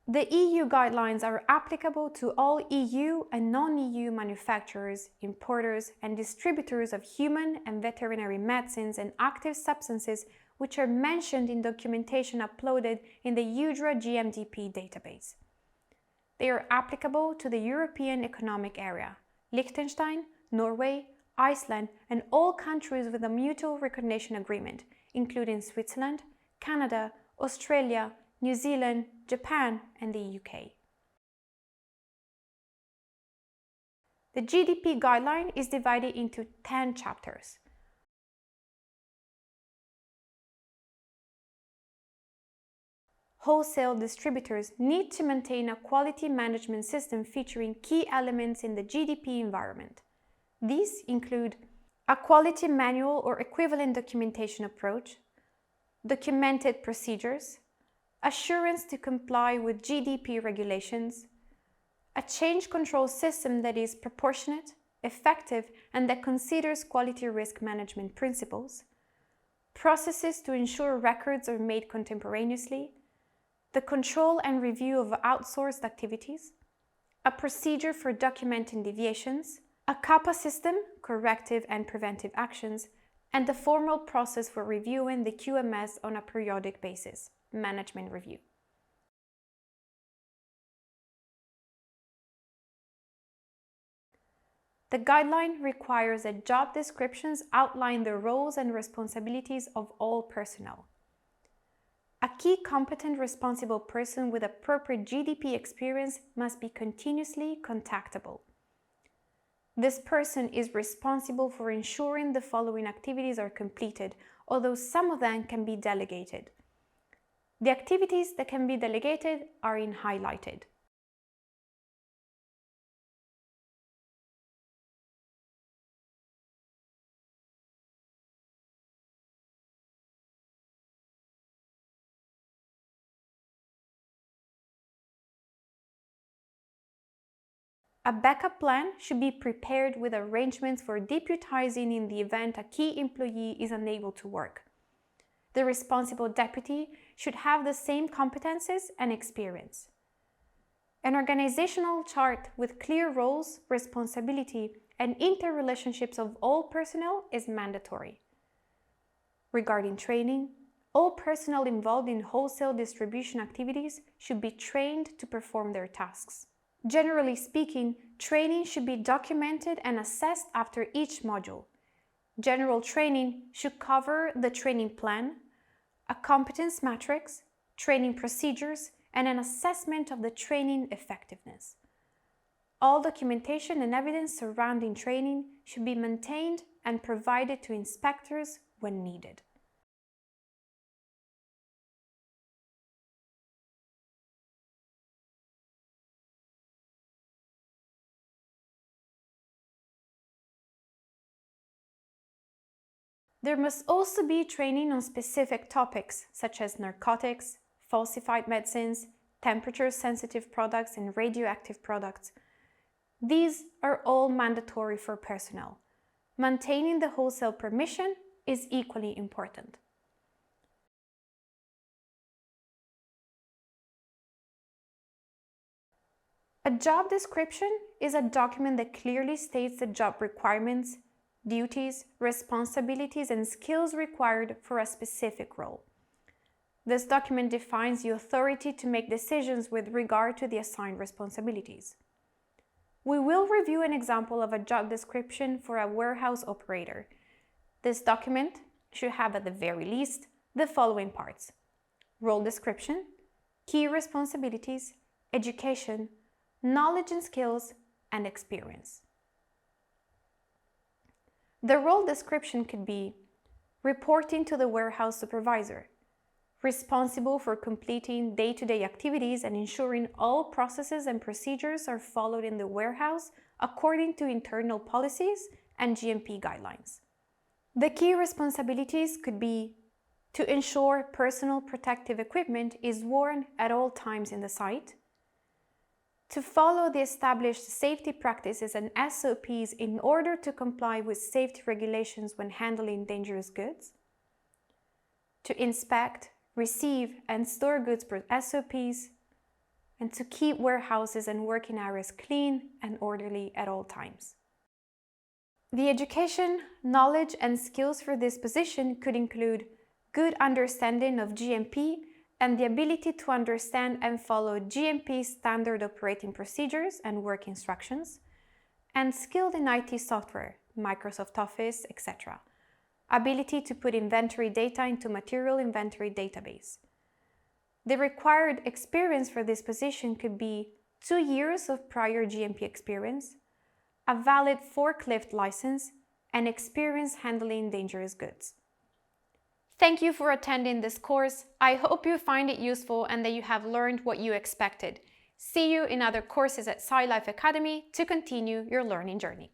The EU guidelines are applicable to all EU and non-EU manufacturers, importers, and distributors of human and veterinary medicines and active substances which are mentioned in documentation uploaded in the EU GMDP database. They are applicable to the European Economic Area, Liechtenstein, Norway, Iceland, and all countries with a mutual recognition agreement, including Switzerland, Canada, Australia, New Zealand, Japan, and the UK. The GDP guideline is divided into 10 chapters. Wholesale distributors need to maintain a quality management system featuring key elements in the GDP environment. These include a quality manual or equivalent documentation approach, documented procedures, assurance to comply with GDP regulations, a change control system that is proportionate, effective, and that considers quality risk management principles, processes to ensure records are made contemporaneously, the control and review of outsourced activities, a procedure for documenting deviations, a CAPA system, corrective and preventive actions, and the formal process for reviewing the QMS on a periodic basis, management review. The guideline requires that job descriptions outline the roles and responsibilities of all personnel. A key competent responsible person with appropriate GDP experience must be continuously contactable. This person is responsible for ensuring the following activities are completed, although some of them can be delegated. The activities that can be delegated are highlighted. A backup plan should be prepared with arrangements for deputizing in the event a key employee is unable to work. The responsible deputy should have the same competences and experience. An organizational chart with clear roles, responsibility, and interrelationships of all personnel is mandatory. Regarding training, all personnel involved in wholesale distribution activities should be trained to perform their tasks. Generally speaking, training should be documented and assessed after each module. General training should cover the training plan, a competence matrix, training procedures, and an assessment of the training effectiveness. All documentation and evidence surrounding training should be maintained and provided to inspectors when needed. There must also be training on specific topics such as narcotics, falsified medicines, temperature-sensitive products, and radioactive products. These are all mandatory for personnel. Maintaining the wholesale permission is equally important. A job description is a document that clearly states the job requirements, duties, responsibilities, and skills required for a specific role. This document defines the authority to make decisions with regard to the assigned responsibilities. We will review an example of a job description for a warehouse operator. This document should have at the very least the following parts: role description, key responsibilities, education, knowledge and skills, and experience. The role description could be reporting to the warehouse supervisor, responsible for completing day-to-day activities and ensuring all processes and procedures are followed in the warehouse according to internal policies and GMP guidelines. The key responsibilities could be to ensure personal protective equipment is worn at all times in the site, to follow the established safety practices and SOPs in order to comply with safety regulations when handling dangerous goods, to inspect, receive, and store goods per SOPs, and to keep warehouses and working areas clean and orderly at all times. The education, knowledge, and skills for this position could include good understanding of GMP and the ability to understand and follow GMP standard operating procedures and work instructions, and skilled in IT software, Microsoft Office, etc. Ability to put inventory data into material inventory database. The required experience for this position could be 2 years of prior GMP experience, a valid forklift license, and experience handling dangerous goods. Thank you for attending this course. I hope you find it useful and that you have learned what you expected. See you in other courses at Scilife Academy to continue your learning journey.